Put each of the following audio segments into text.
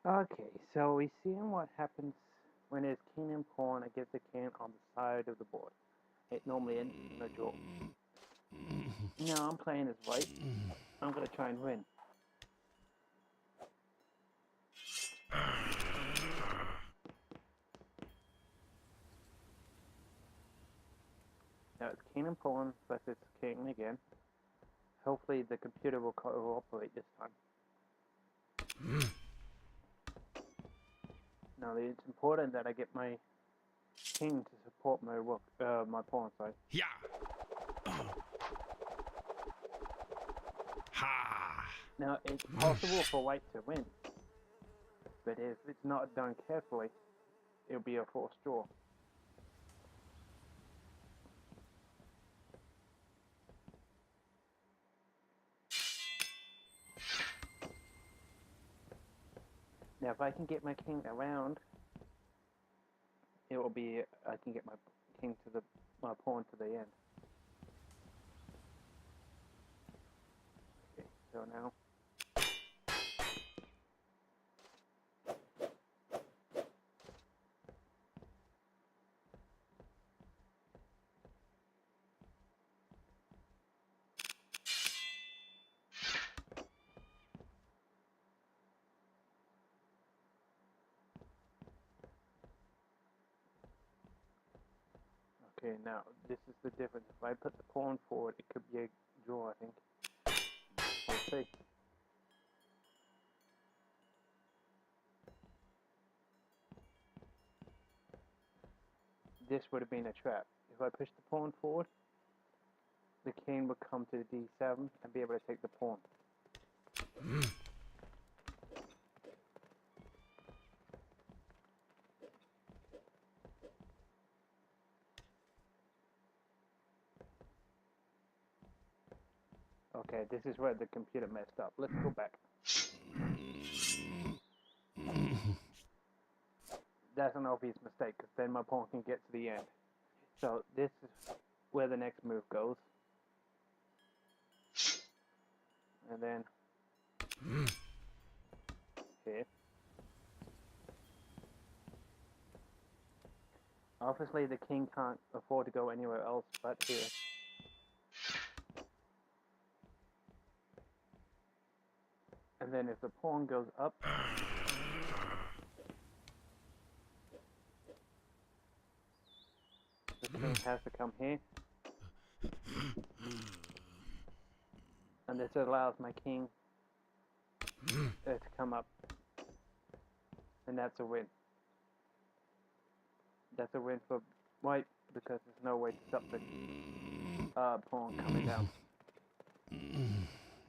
Okay, so we seeing what happens when there's king and pawn against the king on the side of the board. It normally ends in a draw. Now I'm playing as white. I'm gonna try and win. Now it's king and pawn versus king again. Hopefully the computer will cooperate this time. Now it's important that I get my king to support my rook, my pawn side. Yeah. Ha. Now it's possible for white to win, but if it's not done carefully, it'll be a forced draw. Now if I can get my king around, it will be, I can get my king to my pawn to the end. Okay, so now okay, now this is the difference. If I put the pawn forward, it could be a draw, I think. We'll see. This would have been a trap. If I push the pawn forward, the king would come to d7 and be able to take the pawn. Okay, this is where the computer messed up. Let's go back. That's an obvious mistake, because then my pawn can get to the end. So this is where the next move goes. And then here. Obviously the king can't afford to go anywhere else but here. And then if the pawn goes up, the king has to come here. And this allows my king to come up. And that's a win. That's a win for white, because there's no way to stop the pawn coming down.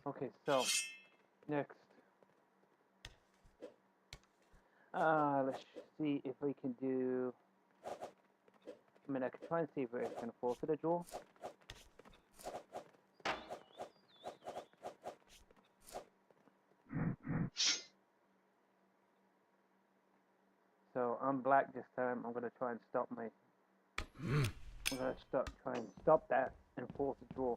Okay, so next, let's see if we can do. I mean, I could try and see if we can forfeit a draw. So I'm black this time. I'm gonna try and stop my. I'm gonna try and stop that and force a draw.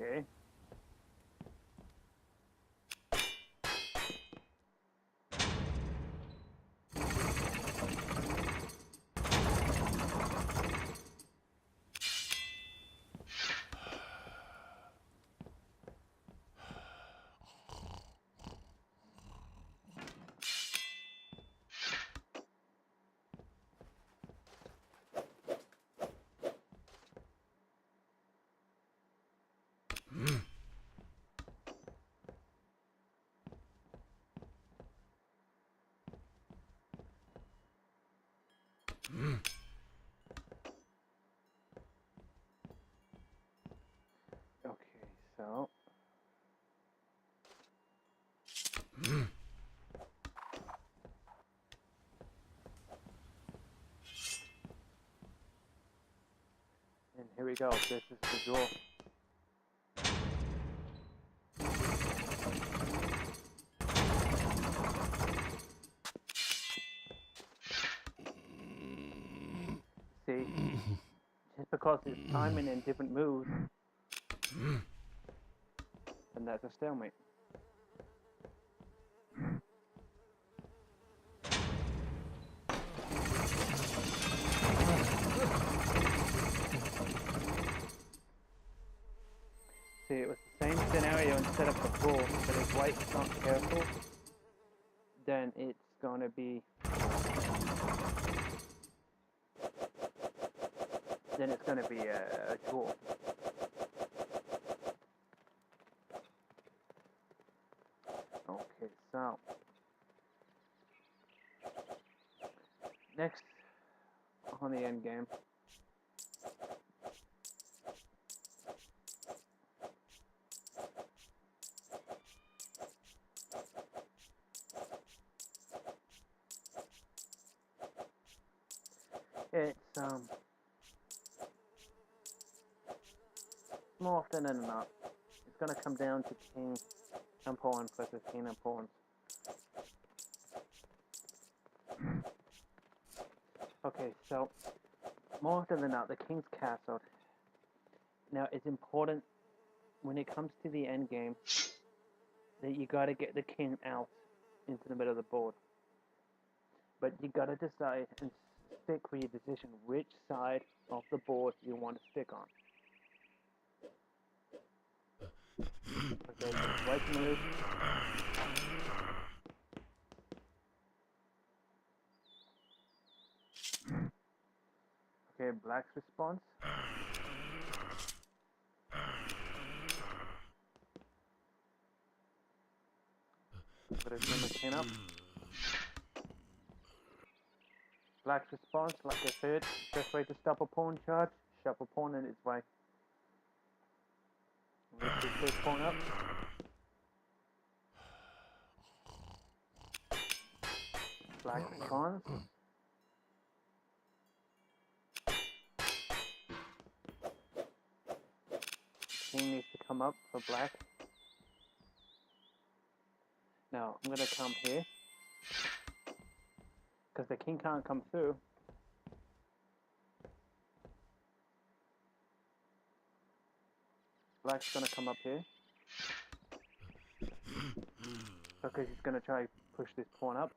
Okay. Okay, so and here we go. This is the draw. see, just because it's timing and different moves, and that's a stalemate. See, it was the same scenario and setup before, but if white's not careful, then it's gonna be a draw. Okay, so next on the end game. It's more often than not, it's gonna come down to king and pawn versus king and pawns. Okay, so more often than not, the king's castled. Now, it's important when it comes to the end game that you gotta get the king out into the middle of the board. But you gotta decide and stick for your decision which side of the board you want to stick on. Okay, so white's move. Okay, black's response. But it's gonna clean up. Black's response, like I said, best way to stop a pawn charge, shove a pawn in its way. Lift this first pawn up. Black responds. King needs to come up for black. Now, I'm going to come here, because the king can't come through. Black's going to come up here, because he's going to try to push this pawn up.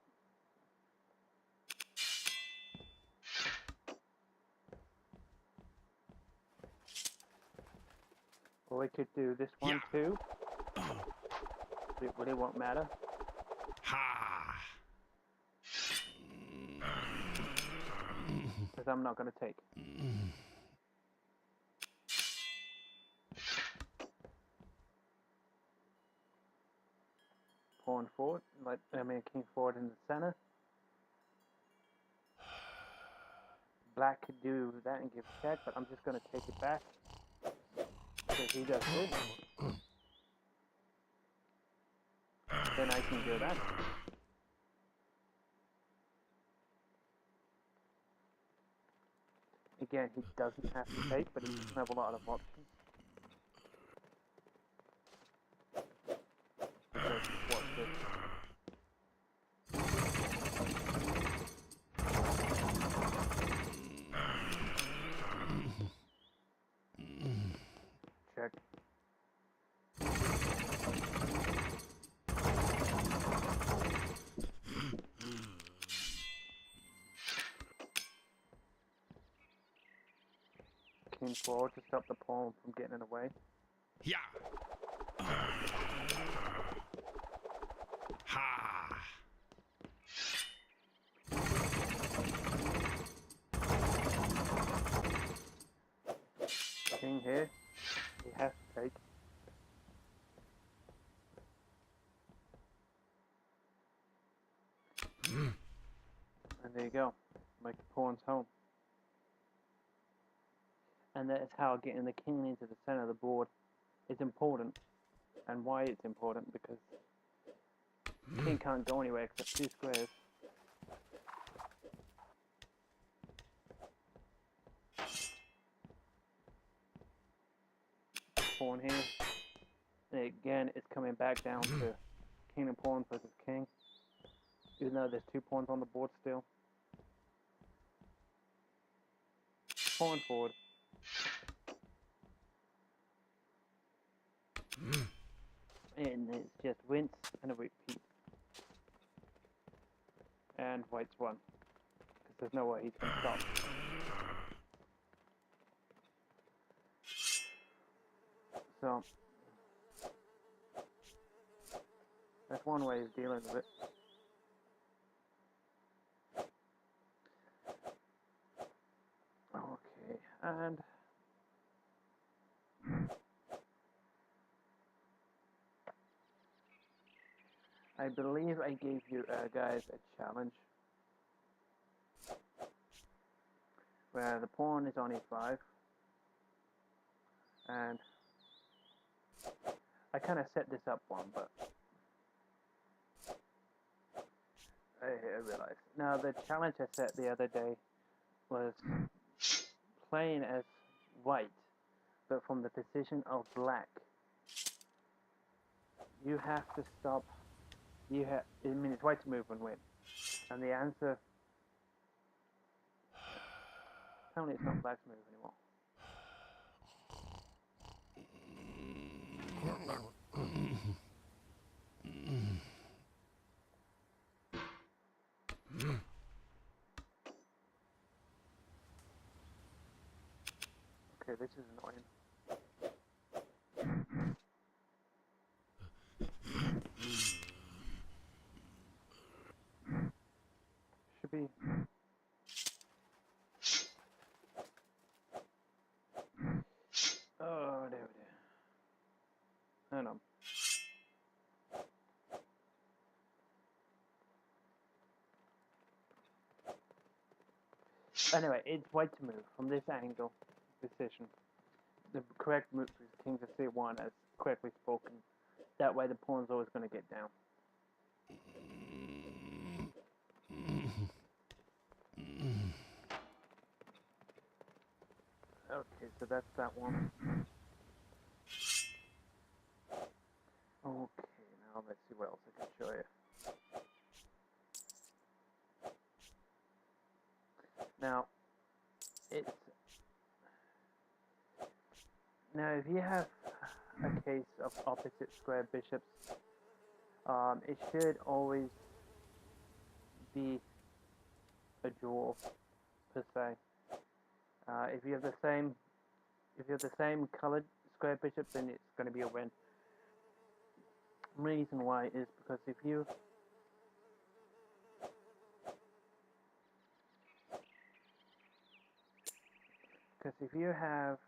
Or we could do this one too. It really won't matter. Because I'm not going to take. Pawn forward, king forward in the center. Black could do that and give check, but I'm just going to take it back. Because he does this. Then I can do that. Again, he doesn't have to take, but he doesn't have a lot of options. Because watch this. Check. King forward to stop the pawn from getting in the way. Yeah. Ha. King here. He has to take. And there you go. Make the pawns home. And that's how getting the king into the center of the board is important. And why it's important, because the king can't go anywhere except 2 squares. Pawn here. And again, it's coming back down to king and pawn versus king. Even though there's 2 pawns on the board still. pawn forward. And it's just rinse and a repeat. And white's won. Because there's no way he's going to stop. So, that's one way of dealing with it. Okay, and I believe I gave you guys a challenge where the pawn is on e5, and I kind of set this up one, but I realized. Now the challenge I set the other day was playing as white, but from the position of black. You have to stop. I mean, it's white to move and win, and the answer. Apparently, it's not black to move anymore. Okay, this is annoying. Should be. Oh, there it is. I know. Anyway, it's white to move from this angle position. The correct move is king to c1 as correctly spoken. That way the pawn's always going to get down. Okay, so that's that one. Okay, now let's see what else I can show you. Now, if you have a case of opposite square bishops, it should always be a draw per se. If you have the same colored square bishop, then it's going to be a win. Reason why is because if you have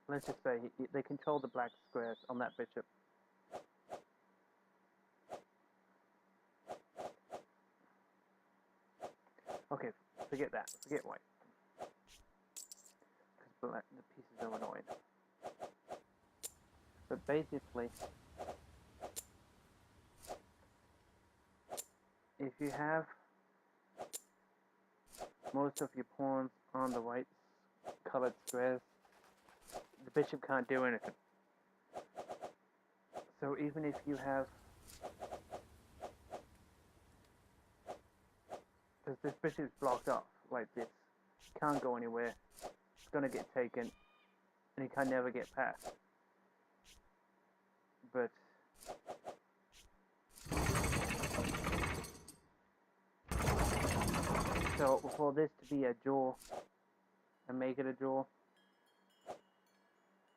let's just say they control the black squares on that bishop. Okay, forget that. Forget white. Because the pieces are annoying. But basically, if you have most of your pawns on the white colored squares, the bishop can't do anything. So even if you have, because this bishop is blocked off like this, can't go anywhere, it's going to get taken, and he can never get past. But so for this to be a draw and make it a draw,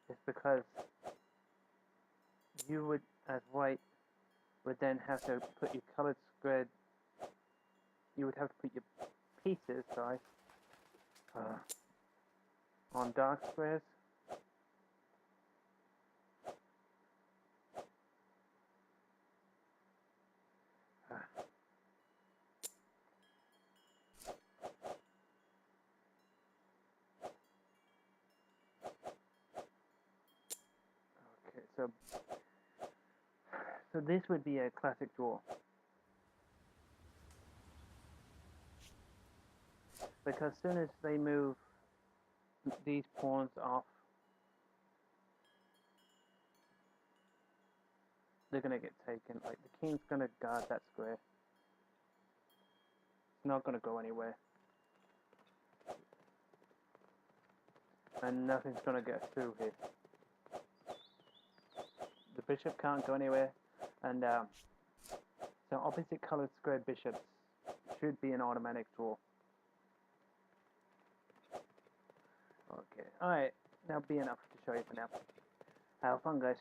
it's because you would, as white, would then have to put your colored square. You would have to put your pieces, sorry, on dark squares. Okay, so this would be a classic draw. Because as soon as they move these pawns off, they're gonna get taken. Like, the king's gonna guard that square. It's not gonna go anywhere. And nothing's gonna get through here. The bishop can't go anywhere, and so opposite colored square bishops should be an automatic draw. Okay, alright, that'll be enough to show you for now. Have fun, guys.